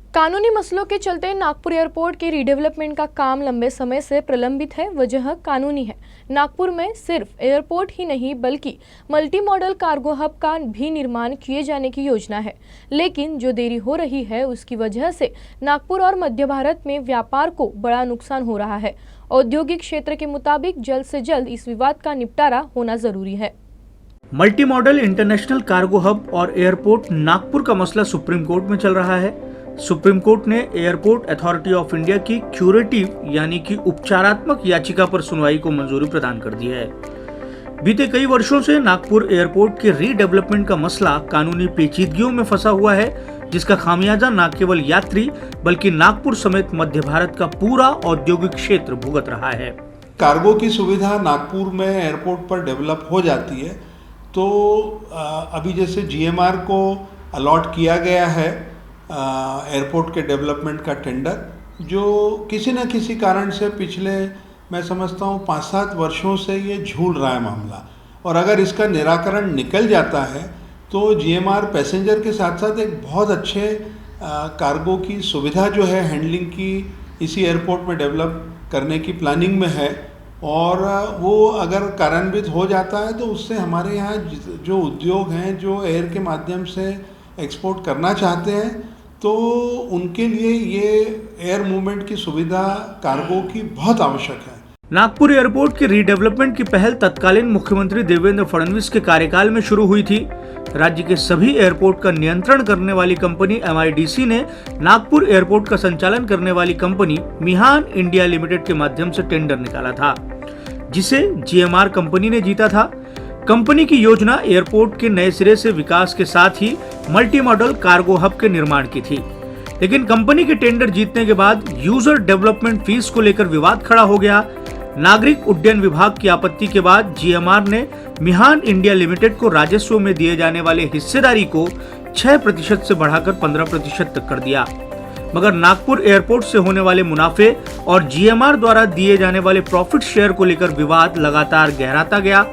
कानूनी मसलों के चलते नागपुर एयरपोर्ट के रीडेवलपमेंट का काम लंबे समय से प्रलंबित है। वजह कानूनी है। नागपुर में सिर्फ एयरपोर्ट ही नहीं बल्कि मल्टी मॉडल कार्गो हब का भी निर्माण किए जाने की योजना है, लेकिन जो देरी हो रही है उसकी वजह से नागपुर और मध्य भारत में व्यापार को बड़ा नुकसान हो रहा है। औद्योगिक क्षेत्र के मुताबिक जल्द से जल्द इस विवाद का निपटारा होना जरूरी है। Multi modal international cargo hub और एयरपोर्ट नागपुर का मसला सुप्रीम कोर्ट में चल रहा है। सुप्रीम कोर्ट ने एयरपोर्ट अथॉरिटी ऑफ इंडिया की क्यूरेटिव यानी कि उपचारात्मक याचिका पर सुनवाई को मंजूरी प्रदान कर दी है। बीते कई वर्षों से नागपुर एयरपोर्ट के रीडेवलपमेंट का मसला कानूनी पेचीदगियों में फंसा हुआ है, जिसका खामियाजा न केवल यात्री बल्कि नागपुर समेत मध्य भारत का पूरा औद्योगिक क्षेत्र भुगत रहा है। कार्गो की सुविधा नागपुर में एयरपोर्ट पर डेवलप हो जाती है तो अभी जैसे जीएमआर को अलॉट किया गया है एयरपोर्ट के डेवलपमेंट का टेंडर, जो किसी न किसी कारण से पिछले मैं समझता हूँ 5-7 वर्षों से ये झूल रहा है मामला, और अगर इसका निराकरण निकल जाता है तो जीएमआर पैसेंजर के साथ साथ एक बहुत अच्छे कार्गो की सुविधा जो है हैंडलिंग की इसी एयरपोर्ट में डेवलप करने की प्लानिंग में है, और वो अगर कार्यान्वित हो जाता है तो उससे हमारे यहाँ जो उद्योग हैं जो एयर के माध्यम से एक्सपोर्ट करना चाहते हैं तो उनके लिए ये एयर मूवमेंट की सुविधा कार्गो की बहुत आवश्यक है। नागपुर एयरपोर्ट के रीडेवलपमेंट की पहल तत्कालीन मुख्यमंत्री देवेंद्र फडणवीस के कार्यकाल में शुरू हुई थी। राज्य के सभी एयरपोर्ट का नियंत्रण करने वाली कंपनी MIDC ने नागपुर एयरपोर्ट का संचालन करने वाली कंपनी मिहान इंडिया लिमिटेड के माध्यम से टेंडर निकाला था, जिसे GMR कंपनी ने जीता था। कंपनी की योजना एयरपोर्ट के नए सिरे से विकास के साथ ही मल्टी मॉडल कार्गो हब के निर्माण की थी, लेकिन कंपनी के टेंडर जीतने के बाद यूजर डेवलपमेंट फीस को लेकर विवाद खड़ा हो गया। नागरिक उड्डयन विभाग की आपत्ति के बाद GMR ने मिहान इंडिया लिमिटेड को राजस्व में दिए जाने वाले हिस्सेदारी को 6% से बढ़ाकर 15% तक कर दिया, मगर नागपुर एयरपोर्ट से होने वाले मुनाफे और GMR द्वारा दिए जाने वाले प्रॉफिट शेयर को लेकर विवाद लगातार गहराता गया।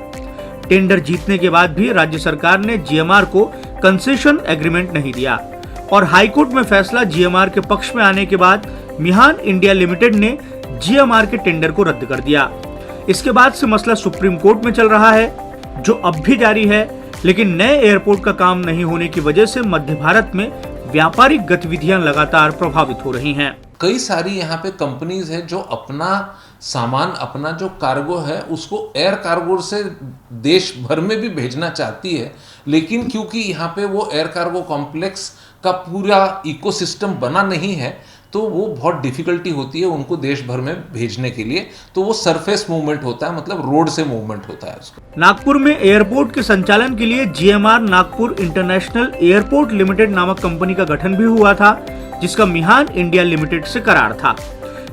टेंडर जीतने के बाद भी राज्य सरकार ने GMR को कंसेशन एग्रीमेंट नहीं दिया और हाईकोर्ट में फैसला GMR के पक्ष में आने के बाद मिहान इंडिया लिमिटेड ने GMR के टेंडर को रद्द कर दिया। इसके बाद से मसला सुप्रीम कोर्ट में चल रहा है, जो अब भी जारी है, लेकिन नए एयरपोर्ट का काम नहीं होने की वजह से मध्य भारत में व्यापारिक गतिविधियां लगातार प्रभावित हो रही हैं। कई सारी यहाँ पे कंपनीज है जो अपना सामान, अपना जो कार्गो है उसको एयर कार्गो से देश भर में भी भेजना चाहती है, लेकिन क्योंकि यहाँ पे वो एयर कार्गो कॉम्प्लेक्स का पूरा इकोसिस्टम बना नहीं है तो वो बहुत डिफिकल्टी होती है उनको देश भर में भेजने के लिए, तो वो सरफेस मूवमेंट होता है, मतलब रोड से मूवमेंट होता है उसको। नागपुर में एयरपोर्ट के संचालन के लिए GMR Nagpur international airport limited नामक कंपनी का गठन भी हुआ था, जिसका मिहान इंडिया लिमिटेड से करार था,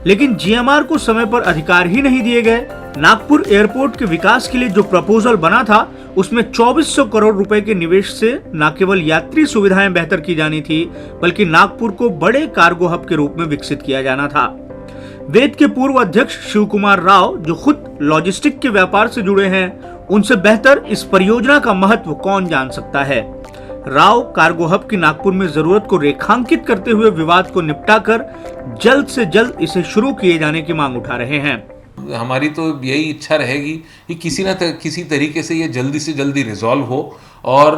लेकिन GMR को समय पर अधिकार ही नहीं दिए गए। नागपुर एयरपोर्ट के विकास के लिए जो प्रपोजल बना था उसमें 2400 करोड़ रुपए के निवेश से न केवल यात्री सुविधाएं बेहतर की जानी थी बल्कि नागपुर को बड़े कार्गो हब के रूप में विकसित किया जाना था। वेद के पूर्व अध्यक्ष शिव कुमार राव, जो खुद लॉजिस्टिक के व्यापार से जुड़े हैं, उनसे बेहतर इस परियोजना का महत्व कौन जान सकता है। राव कार्गो हब की नागपुर में जरूरत को रेखांकित करते हुए विवाद को निपटाकर जल्द से जल्द इसे शुरू किए जाने की मांग उठा रहे हैं। हमारी तो यही इच्छा रहेगी कि किसी न किसी तरीके से ये जल्दी से जल्दी रिजॉल्व हो, और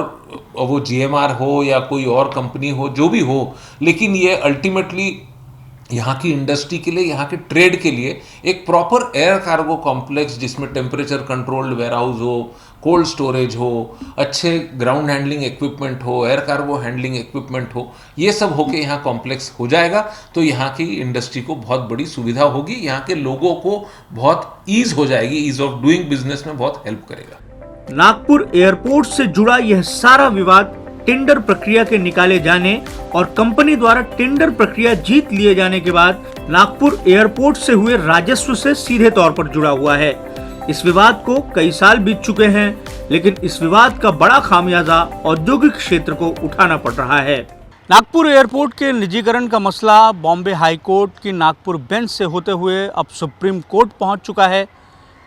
वो GMR हो या कोई और कंपनी हो, जो भी हो, लेकिन ये अल्टीमेटली यहाँ की इंडस्ट्री के लिए, यहाँ के ट्रेड के लिए एक प्रॉपर एयर कार्गो कॉम्प्लेक्स जिसमें टेम्परेचर कंट्रोल्ड वेयरहाउस हो, कोल्ड स्टोरेज हो, अच्छे ग्राउंड हैंडलिंग इक्विपमेंट हो, एयर कार्गो हैंडलिंग इक्विपमेंट हो, ये सब होके यहाँ कॉम्प्लेक्स हो जाएगा तो यहाँ की इंडस्ट्री को बहुत बड़ी सुविधा होगी, यहाँ के लोगों को बहुत ईज हो जाएगी, ईज ऑफ डूइंग बिजनेस में बहुत हेल्प करेगा। नागपुर एयरपोर्ट से जुड़ा यह सारा विवाद टेंडर प्रक्रिया के निकाले जाने और कंपनी द्वारा टेंडर प्रक्रिया जीत लिए जाने के बाद नागपुर एयरपोर्ट से हुए राजस्व से सीधे तौर पर जुड़ा हुआ है। इस विवाद को कई साल बीत चुके हैं, लेकिन इस विवाद का बड़ा खामियाजा औद्योगिक क्षेत्र को उठाना पड़ रहा है। नागपुर एयरपोर्ट के निजीकरण का मसला बॉम्बे हाई कोर्ट की नागपुर बेंच से होते हुए अब सुप्रीम कोर्ट पहुंच चुका है।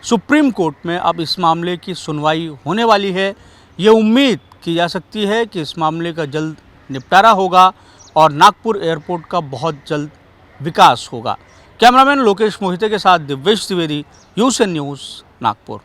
सुप्रीम कोर्ट में अब इस मामले की सुनवाई होने वाली है। ये उम्मीद की जा सकती है कि इस मामले का जल्द निपटारा होगा और नागपुर एयरपोर्ट का बहुत जल्द विकास होगा। कैमरामैन लोकेश मोहिते के साथ दिव्येश द्विवेदी, यूएसएन न्यूज़, नागपुर।